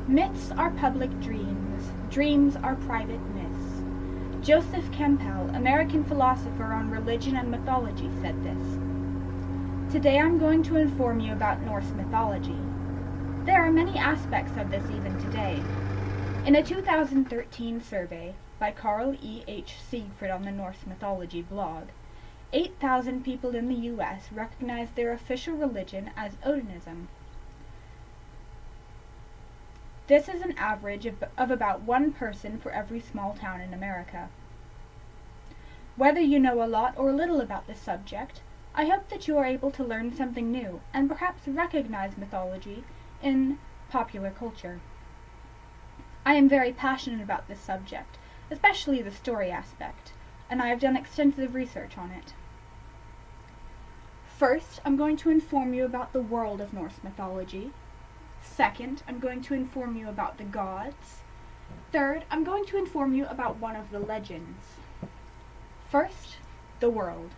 Myths are public dreams. Dreams are private myths. Joseph Campbell, American philosopher on religion and mythology, said this. Today I'm going to inform you about Norse mythology. There are many aspects of this even today. In a 2013 survey by Carl E. H. Siegfried on the Norse Mythology blog, 8,000 people in the U.S. recognized their official religion as Odinism. This is an average of about one person for every small town in America. Whether you know a lot or little about this subject, I hope that you are able to learn something new and perhaps recognize mythology in popular culture. I am very passionate about this subject, especially the story aspect, and I have done extensive research on it. First, I'm going to inform you about the world of Norse mythology. Second, I'm going to inform you about the gods. Third, I'm going to inform you about one of the legends. First, the world.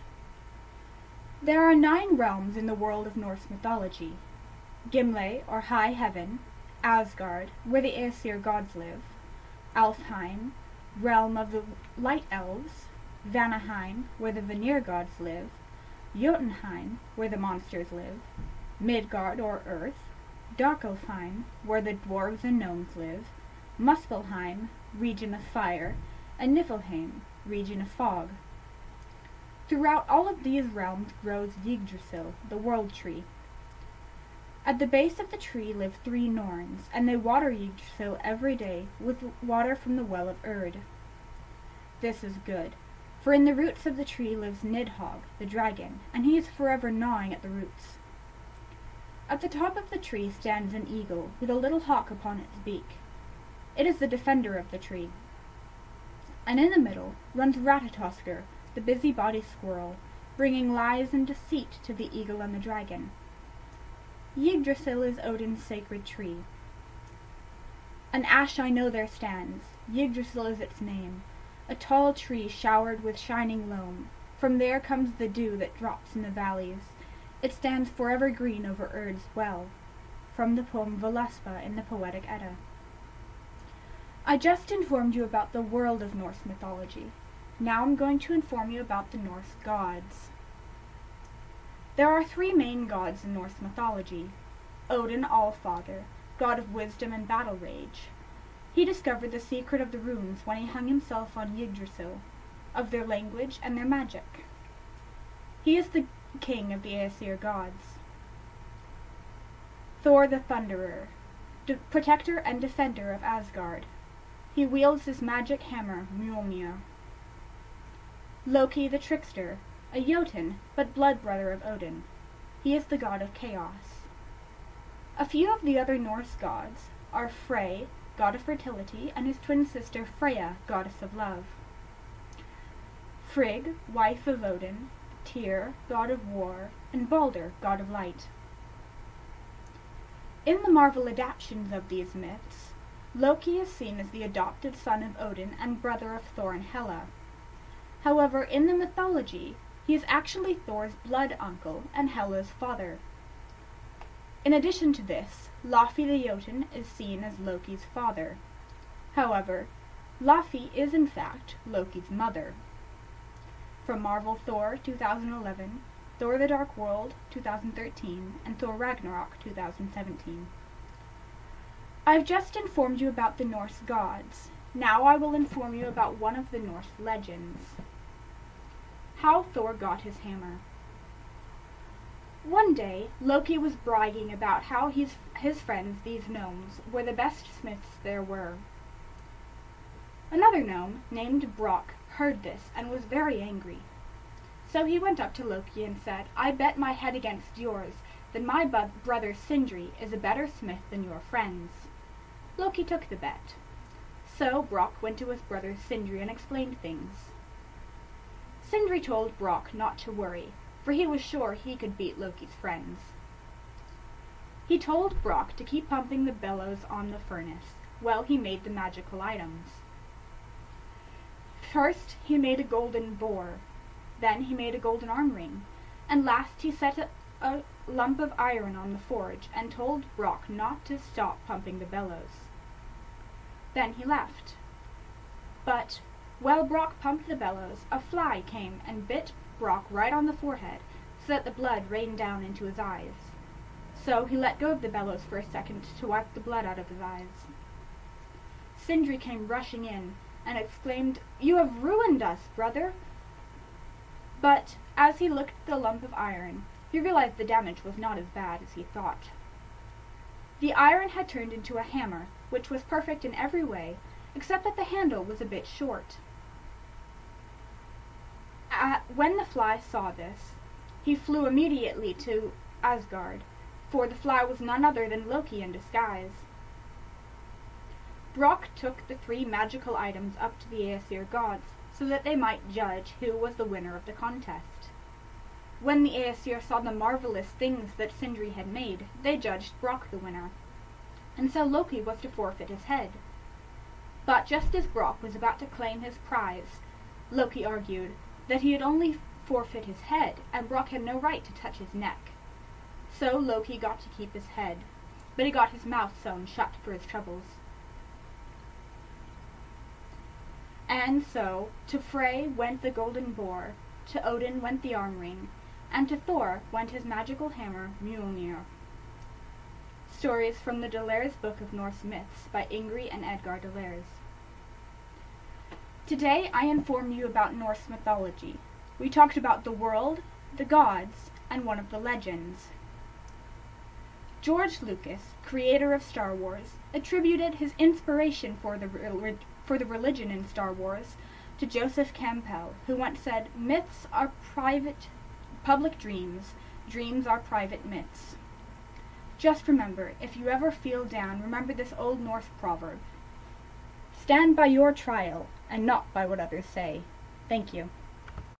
There are 9 realms in the world of Norse mythology. Gimle, or High Heaven, Asgard, where the Aesir gods live, Alfheim, realm of the Light Elves, Vanaheim, where the Vanir gods live, Jotunheim, where the monsters live, Midgard, or Earth, Darkelfheim, where the dwarves and gnomes live, Muspelheim, region of fire, and Niflheim, region of fog. Throughout all of these realms grows Yggdrasil, the world tree. At the base of the tree live 3 Norns, and they water Yggdrasil every day with water from the well of Erd. This is good, for in the roots of the tree lives Nidhogg, the dragon, and he is forever gnawing at the roots. At the top of the tree stands an eagle with a little hawk upon its beak. It is the defender of the tree. And in the middle runs Ratatoskr, the busybody squirrel, bringing lies and deceit to the eagle and the dragon. Yggdrasil is Odin's sacred tree. An ash I know there stands, Yggdrasil is its name, a tall tree showered with shining loam. From there comes the dew that drops in the valleys. It stands forever green over Erd's well, from the poem Völuspá in the Poetic Edda. I just informed you about the world of Norse mythology. Now I'm going to inform you about the Norse gods. There are 3 main gods in Norse mythology. Odin Allfather, god of wisdom and battle rage. He discovered the secret of the runes when he hung himself on Yggdrasil, of their language and their magic. He is the king of the Aesir gods. Thor the Thunderer, protector and defender of Asgard. He wields his magic hammer, Mjolnir. Loki the Trickster, a Jotun, but blood brother of Odin. He is the god of chaos. A few of the other Norse gods are Frey, god of fertility, and his twin sister Freya, goddess of love. Frigg, wife of Odin, Tyr, god of war, and Balder, god of light. In the Marvel adaptations of these myths, Loki is seen as the adopted son of Odin and brother of Thor and Hela. However, in the mythology, he is actually Thor's blood uncle and Hela's father. In addition to this, Laufey the Jotun is seen as Loki's father. However, Laufey is in fact Loki's mother. From Marvel Thor 2011, Thor the Dark World 2013, and Thor Ragnarok 2017. I've just informed you about the Norse gods. Now I will inform you about one of the Norse legends. How Thor got his hammer. One day, Loki was bragging about how his friends, these gnomes, were the best smiths there were. Another gnome, named Brock, heard this and was very angry. So he went up to Loki and said, "I bet my head against yours that my brother Sindri is a better smith than your friends." Loki took the bet. So Brock went to his brother Sindri and explained things. Sindri told Brock not to worry, for he was sure he could beat Loki's friends. He told Brock to keep pumping the bellows on the furnace while he made the magical items. First, he made a golden boar. Then he made a golden arm ring. And last he set a lump of iron on the forge and told Brock not to stop pumping the bellows. Then he left. But while Brock pumped the bellows, a fly came and bit Brock right on the forehead, so that the blood rained down into his eyes. So he let go of the bellows for a second to wipe the blood out of his eyes. Sindri came rushing in and exclaimed, "You have ruined us, brother!" But as he looked at the lump of iron, he realized the damage was not as bad as he thought. The iron had turned into a hammer, which was perfect in every way, except that the handle was a bit short. When the fly saw this, he flew immediately to Asgard, for the fly was none other than Loki in disguise. Brock took the 3 magical items up to the Aesir gods, so that they might judge who was the winner of the contest. When the Aesir saw the marvelous things that Sindri had made, they judged Brock the winner, and so Loki was to forfeit his head. But just as Brock was about to claim his prize, Loki argued that he had only forfeit his head, and Brock had no right to touch his neck. So Loki got to keep his head, but he got his mouth sewn shut for his troubles. And so to Frey went the golden boar, to Odin went the arm ring, and to Thor went his magical hammer Mjolnir. Stories from the Delaire's Book of Norse Myths by Ingrid and Edgar Delairs. Today I inform you about Norse mythology. We talked about the world, the gods, and one of the legends. George Lucas, creator of Star Wars, attributed his inspiration for the religion in Star Wars to Joseph Campbell, who once said, "Myths are public dreams. Dreams are private myths." Just remember, if you ever feel down, remember this old Norse proverb. Stand by your trial, and not by what others say. Thank you.